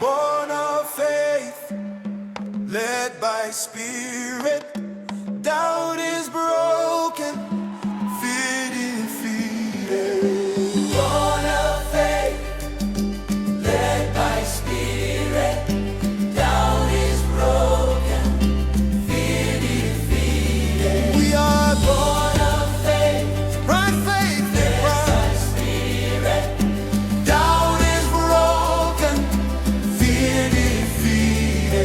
Born of faith, led by spirit, doubt is broken, fear defeated. Born of faith, led by spirit, doubt is broken, fear defeated. We are born of faith, right faith, led by spirit, doubt is broken, fear defeated.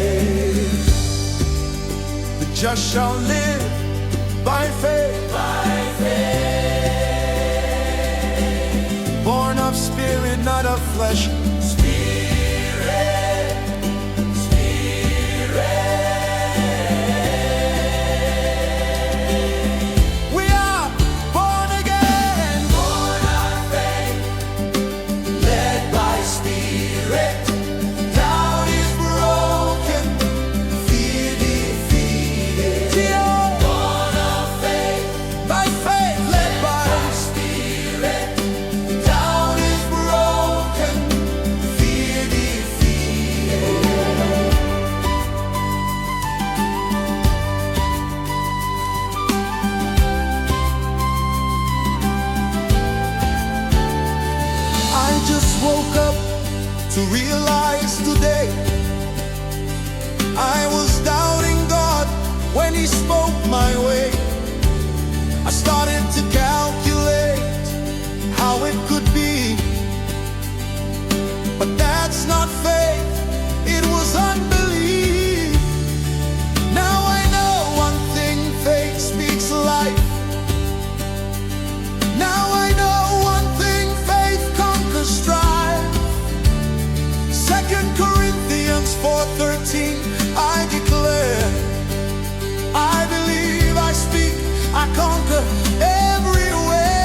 The just shall live by faith, born of spirit, not of flesh. Spirit, we are born again, born of faith, led by spirit, doubt is broken, fear defeated. Born of faith, by faith, led by spirit, doubt is broken, fear defeated. I just woke up to realize today I was doubting God when He spoke my way. I started to calculate how it could be, but that's not faith, it was unbelief. Now I know one thing, faith speaks life. Now I know one thing, faith conquers strife. 2 Corinthians 4:13, I declare, I believe, I speak, I conquer everywhere.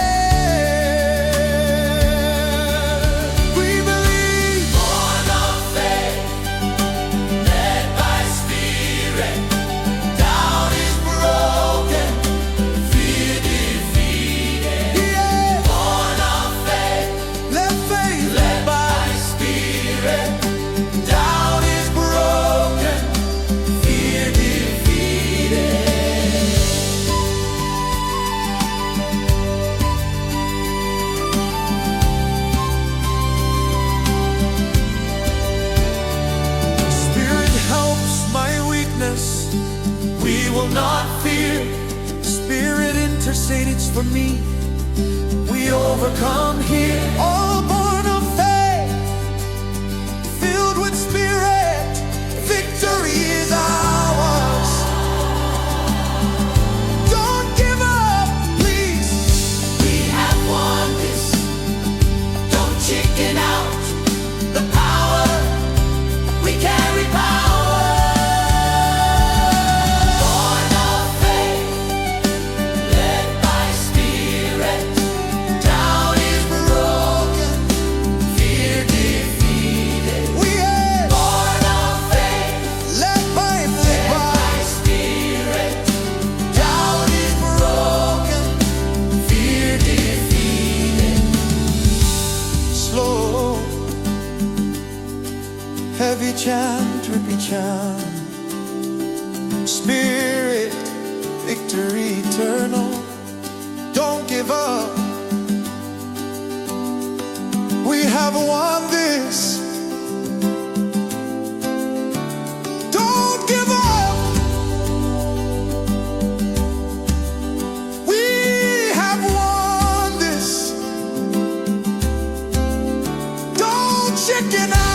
We believe, born of faith, led by spirit, doubt is broken, fear defeated. Yeah. Born of faith, led by spirit, doubt is broken, fear defeated. Spirit helps my weakness, we will not fear. Spirit intercedes for me, we overcome here. All born of faith, filled with spirit, victory is ours. Don't give up, please. We have won this. Don't chicken out. The power, we carry power. Born of faith, led by spirit, doubt is broken, fear defeated. We are born of faith, led by spirit, doubt is broken, fear defeated. Slow, heavy chant, trippy chant. Spirit, victory eternal. Don't give up. We have won this. Don't give up. We have won this. Don't chicken out.